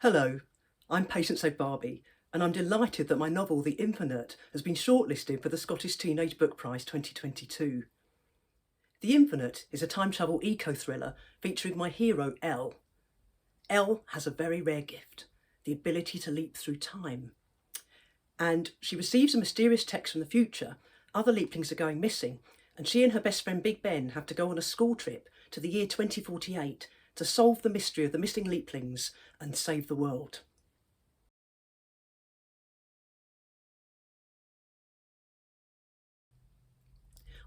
Hello, I'm Patience Agbabi, and I'm delighted that my novel The Infinite has been shortlisted for the Scottish Teenage Book Prize 2022. The Infinite is a time travel eco-thriller featuring my hero Elle. Elle has a very rare gift, the ability to leap through time. And she receives a mysterious text from the future. Other Leaplings are going missing, and she and her best friend Big Ben have to go on a school trip to the year 2048 to solve the mystery of the missing Leaplings and save the world.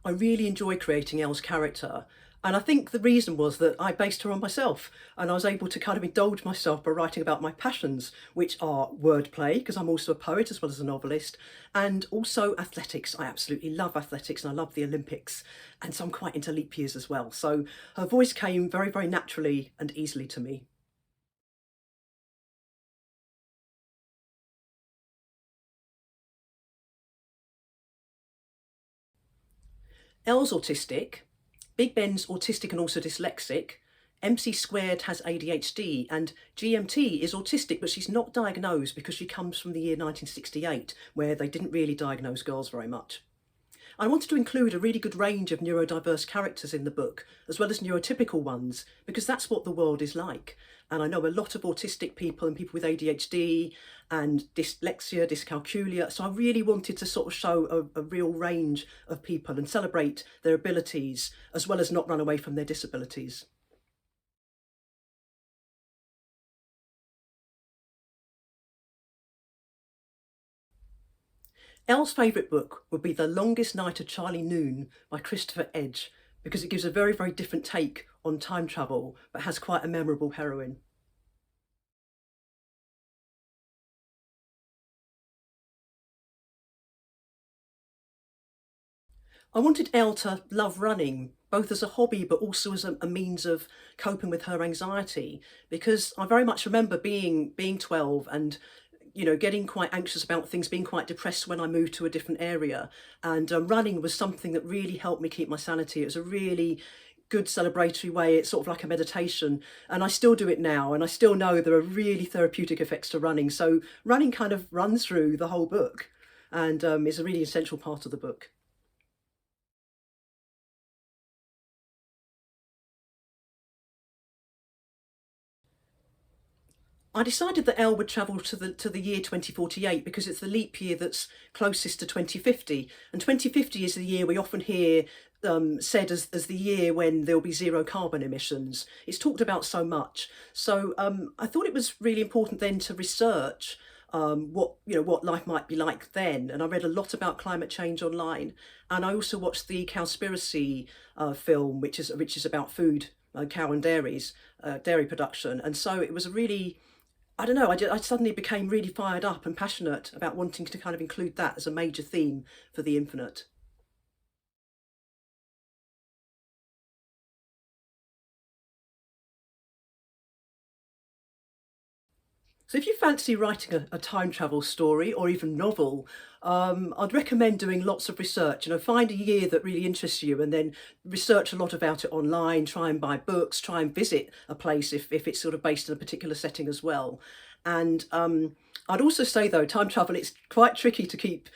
I really enjoy creating Elle's character, and I think the reason was that I based her on myself, and I was able to kind of indulge myself by writing about my passions, which are wordplay, because I'm also a poet as well as a novelist, and also athletics. I absolutely love athletics and I love the Olympics, and so I'm quite into leap years as well. So her voice came very, very naturally and easily to me. Elle's autistic, Big Ben's autistic and also dyslexic, MC squared has ADHD, and GMT is autistic, but she's not diagnosed because she comes from the year 1968, where they didn't really diagnose girls very much. I wanted to include a really good range of neurodiverse characters in the book, as well as neurotypical ones, because that's what the world is like. And I know a lot of autistic people and people with ADHD and dyslexia, dyscalculia, so I really wanted to sort of show a real range of people and celebrate their abilities, as well as not run away from their disabilities. Elle's favourite book would be The Longest Night of Charlie Noon by Christopher Edge, because it gives a very, very different take on time travel, but has quite a memorable heroine. I wanted Elle to love running, both as a hobby but also as a means of coping with her anxiety, because I very much remember being 12 and getting quite anxious about things, being quite depressed when I moved to a different area. And running was something that really helped me keep my sanity. It was a really good celebratory way. It's sort of like a meditation. And I still do it now. And I still know there are really therapeutic effects to running. So running kind of runs through the whole book and is a really essential part of the book. I decided that Elle would travel to the year 2048 because it's the leap year that's closest to 2050, and 2050 is the year we often hear said as the year when there'll be zero carbon emissions. It's talked about so much, so I thought it was really important then to research what life might be like then, and I read a lot about climate change online, and I also watched the Cowspiracy film, which is about food, cow and dairy production, and so it was a really I don't know, I suddenly became really fired up and passionate about wanting to kind of include that as a major theme for The Infinite. So if you fancy writing a time travel story or even novel, I'd recommend doing lots of research. Find a year that really interests you and then research a lot about it online, try and buy books, try and visit a place if it's sort of based in a particular setting as well. And I'd also say though, time travel, it's quite tricky to keep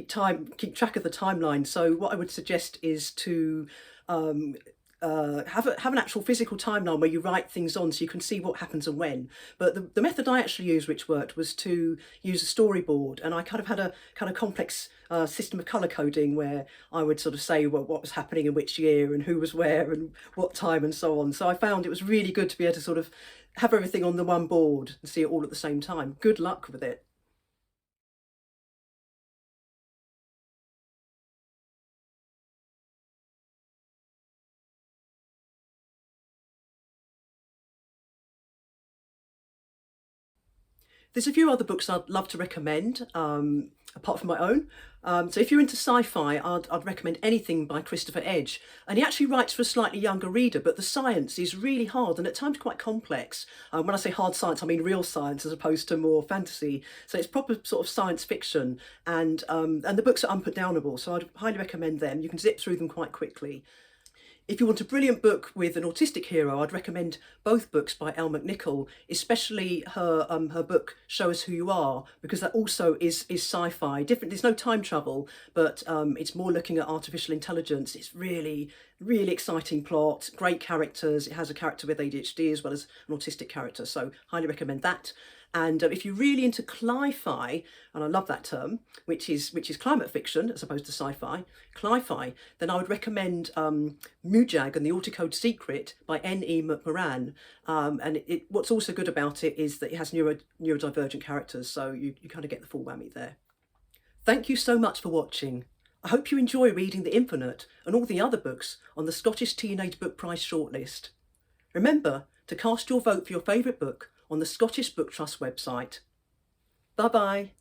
track of the timeline. So what I would suggest is to um, have an actual physical timeline where you write things on so you can see what happens and when. But the method I actually used, which worked, was to use a storyboard, and I kind of had a kind of complex system of colour coding where I would sort of say what was happening in which year and who was where and what time and so on. So I found it was really good to be able to sort of have everything on the one board and see it all at the same time. Good luck with it. There's a few other books I'd love to recommend, apart from my own. So if you're into sci-fi, I'd recommend anything by Christopher Edge. And he actually writes for a slightly younger reader, but the science is really hard and at times quite complex. When I say hard science, I mean real science as opposed to more fantasy. So it's proper sort of science fiction, and the books are unputdownable, so I'd highly recommend them. You can zip through them quite quickly. If you want a brilliant book with an autistic hero, I'd recommend both books by Elle McNichol, especially her book Show Us Who You Are, because that also is sci-fi. Different. There's no time travel, but it's more looking at artificial intelligence. It's really exciting plot, great characters. It has a character with ADHD as well as an autistic character, so highly recommend that. And if you're really into cli-fi, and I love that term, which is climate fiction as opposed to sci-fi, cli-fi, then I would recommend Mujag and the Autocode Secret by N.E. McMoran. And what's also good about it is that it has neurodivergent characters, so you kind of get the full whammy there. Thank you so much for watching. I hope you enjoy reading The Infinite and all the other books on the Scottish Teenage Book Prize shortlist. Remember to cast your vote for your favourite book on the Scottish Book Trust website. Bye bye.